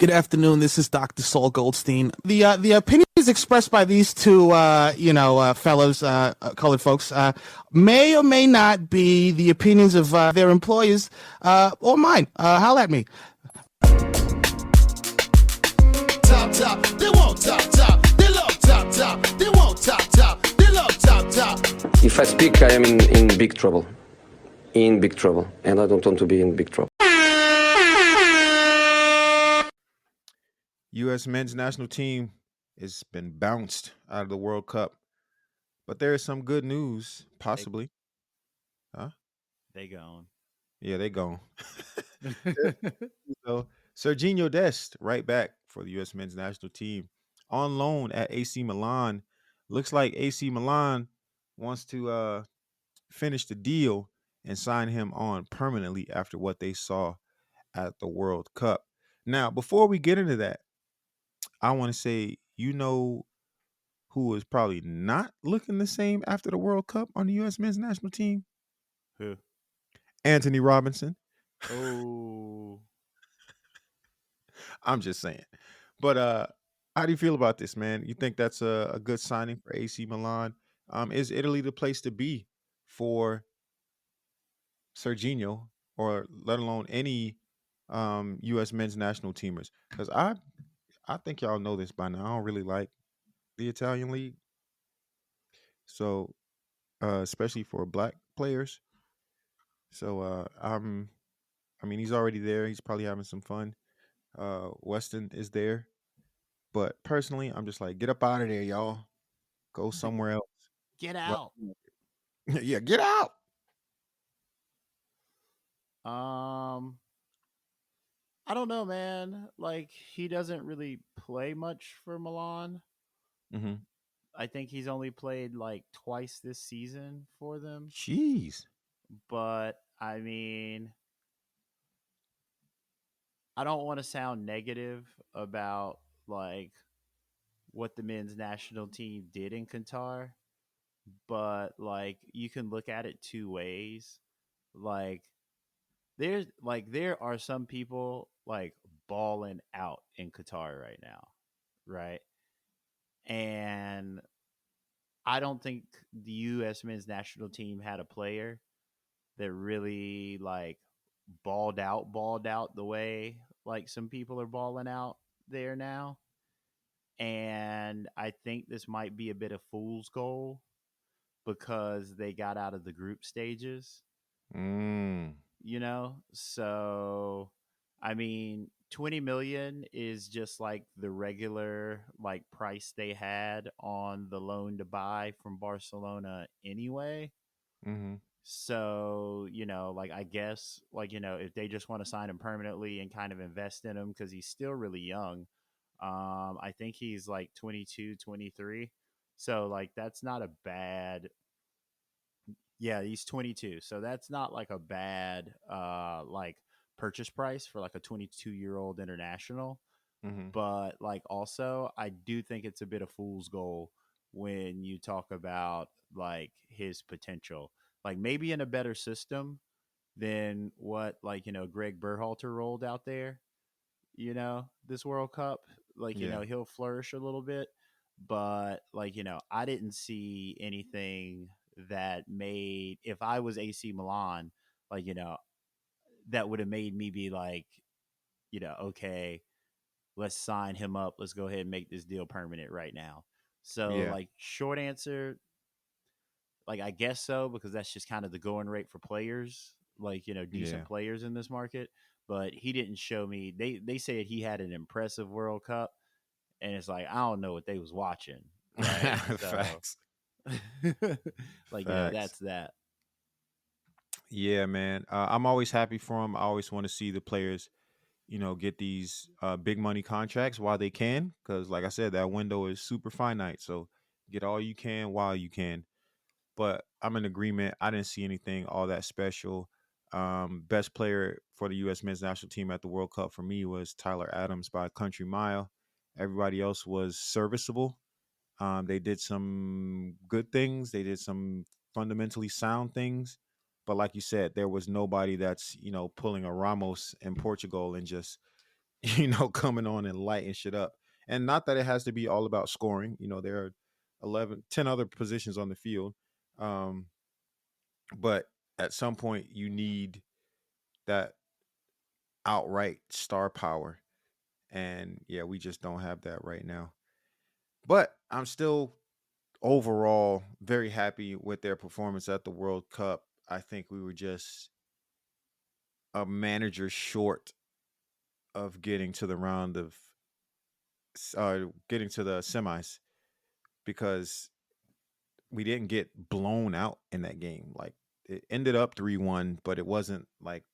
Good afternoon. This is Dr. Saul Goldstein. The opinions expressed by these two, fellows, colored folks, may or may not be the opinions of their employers or mine. Holla at me. Top, they want top, they love top, they want top, they love top. If I speak, I am in big trouble. In big trouble. And I don't want to be in big trouble. U.S. men's national team has been bounced out of the World Cup. But there is some good news, possibly. Huh? They gone. Yeah, they gone. So, Sergino Dest, right back for the U.S. men's national team, on loan at AC Milan. Looks like AC Milan wants to finish the deal and sign him on permanently after what they saw at the World Cup. Now, before we get into that, I want to say, who is probably not looking the same after the World Cup on the U.S. men's national team? Who? Anthony Robinson. Oh. I'm just saying. But how do you feel about this, man? You think that's a good signing for AC Milan? Is Italy the place to be for Serginho, or let alone any U.S. men's national teamers? Because I think y'all know this by now. I don't really like the Italian league. So, especially for black players. So, I mean, he's already there. He's probably having some fun. Weston is there. But personally, I'm just like, get up out of there, y'all. Go somewhere else. Get out. Yeah, get out. I don't know, man. Like, he doesn't really play much for Milan. Mm-hmm. I think he's only played like twice this season for them. Jeez. But I mean, I don't want to sound negative about like what the men's national team did in Qatar, but like you can look at it two ways. Like there are some people like balling out in Qatar right now, right? And I don't think the US men's national team had a player that really like balled out the way like some people are balling out there now. And I think this might be a bit of fool's goal because they got out of the group stages, Mm. So I mean, 20 million is just like the regular like price they had on the loan to buy from Barcelona anyway. Mm-hmm. So, like I guess like, if they just want to sign him permanently and kind of invest in him because he's still really young. I think he's like 22, 23. So like that's not a bad. Yeah, he's 22. So that's not like a bad like purchase price for like a 22-year-old international. Mm-hmm. But like also I do think it's a bit of fool's goal when you talk about like his potential. Like maybe in a better system than what like, Greg Berhalter rolled out there, this World Cup. Like, Yeah. he'll flourish a little bit. But like, I didn't see anything that made if I was AC Milan, like, that would have made me be like, okay, let's sign him up. Let's go ahead and make this deal permanent right now. So Yeah. like short answer, like I guess so, because that's just kind of the going rate for players, like, decent Yeah. players in this market. But he didn't show me they said he had an impressive World Cup, and it's like I don't know what they was watching. Right. So Facts. like, Facts. that's that. Yeah, man. I'm always happy for him. I always want to see the players, get these big money contracts while they can, because like I said, that window is super finite. So get all you can while you can. But I'm in agreement. I didn't see anything all that special. Best player for the U.S. men's national team at the World Cup for me was Tyler Adams by a country mile. Everybody else was serviceable. They did some good things. They did some fundamentally sound things. But like you said, there was nobody that's, pulling a Ramos in Portugal and just coming on and lighting shit up. And not that it has to be all about scoring. There are 10 other positions on the field. Um, but at some point, you need that outright star power. And yeah, we just don't have that right now. But I'm still overall very happy with their performance at the World Cup. I think we were just a manager short of getting to the round of getting to the semis, because we didn't get blown out in that game. Like, it ended up 3-1, but it wasn't like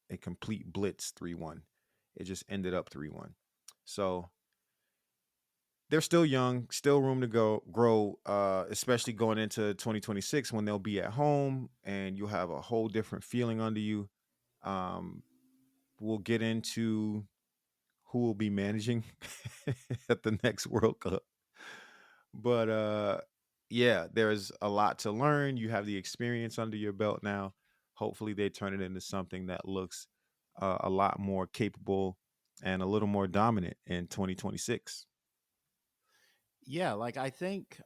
a complete blitz 3-1. It just ended up 3-1. So they're still young, still room to grow, especially going into 2026 when they'll be at home and you'll have a whole different feeling under you. Um, we'll get into who will be managing at the next World Cup. But yeah, there's a lot to learn. You have the experience under your belt now. Hopefully they turn it into something that looks a lot more capable and a little more dominant in 2026. Yeah, like I think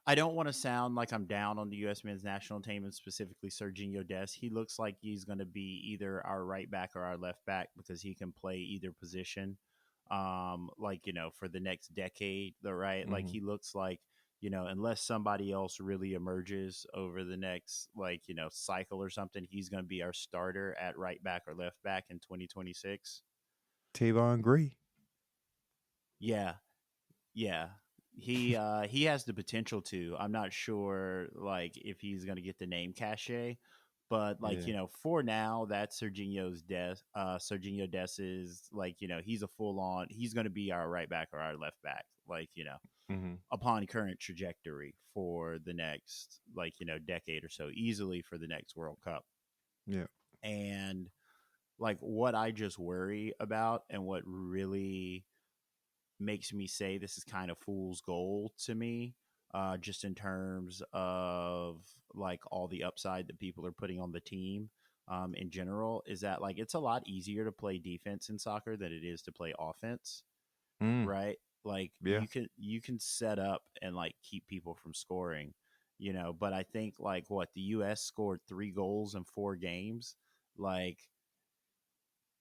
I don't want to sound like I'm down on the U.S. men's national team and specifically Sergio Dest. He looks like he's going to be either our right back or our left back because he can play either position. Like, for the next decade, the right, like Hmm. he looks like, unless somebody else really emerges over the next, like, cycle or something, he's going to be our starter at right back or left back in 2026. Tavon Gray. Yeah. Yeah. He has the potential to. I'm not sure like if he's gonna get the name cachet, but like, Yeah. for now, that's Sergio Des is like, he's a full on he's gonna be our right back or our left back, like, Hmm. upon current trajectory for the next like, decade or so, easily for the next World Cup. Yeah. And like what I just worry about and what really makes me say this is kind of fool's gold to me, just in terms of like all the upside that people are putting on the team, in general, is that like it's a lot easier to play defense in soccer than it is to play offense, Mm. right? Like Yeah. you can set up and like keep people from scoring, but I think like what the US scored 3 goals in 4 games, like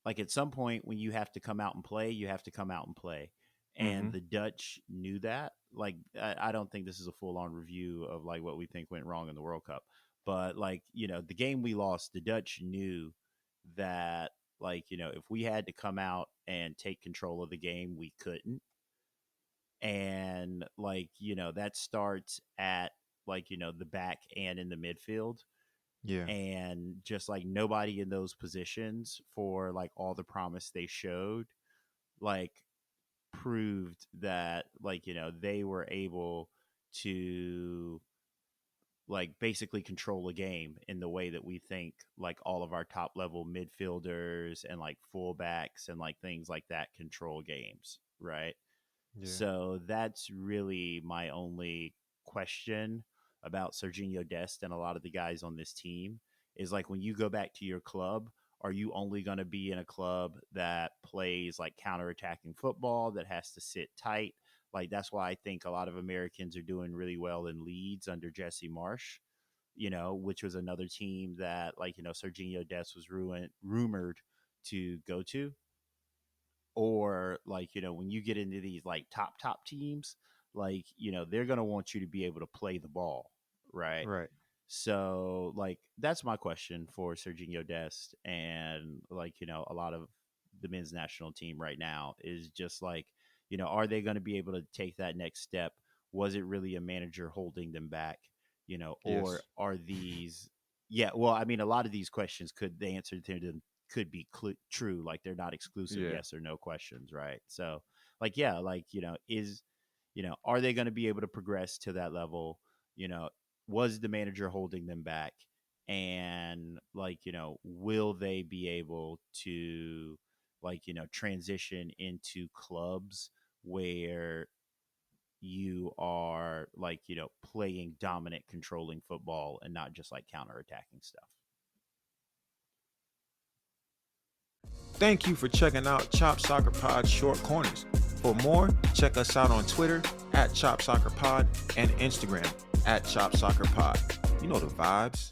at some point when you have to come out and play, you have to come out and play. And Hmm. the Dutch knew that. Like, I don't think this is a full on review of like what we think went wrong in the World Cup, but like, the game we lost, the Dutch knew that, like, if we had to come out and take control of the game, we couldn't. And like, that starts at like, the back and in the midfield, Yeah. and just like nobody in those positions for like all the promise they showed, like proved that like they were able to like basically control a game in the way that we think like all of our top level midfielders and like fullbacks and like things like that control games, right? Yeah. So that's really my only question about Serginho Dest and a lot of the guys on this team, is like when you go back to your club, are you only going to be in a club that plays like counterattacking football that has to sit tight? Like that's why I think a lot of Americans are doing really well in Leeds under Jesse Marsh, which was another team that like, Serginho Dest was rumored to go to. Or like, when you get into these like top teams, like, they're going to want you to be able to play the ball, right? Right. So like that's my question for Serginho Dest and like, a lot of the men's national team right now is just like, are they going to be able to take that next step? Was it really a manager holding them back? Or Yes. are these, yeah, well, I mean, a lot of these questions could, the answer to them could be true. Like they're not exclusive Yeah. yes or no questions, right? So like, yeah, like, are they going to be able to progress to that level? Was the manager holding them back? And like, will they be able to like, transition into clubs where you are like, playing dominant controlling football and not just like counterattacking stuff? Thank you for checking out Chop Soccer Pod Short Corners. For more, check us out on Twitter @Chop Soccer Pod and Instagram @Chop Soccer Pod. You know the vibes.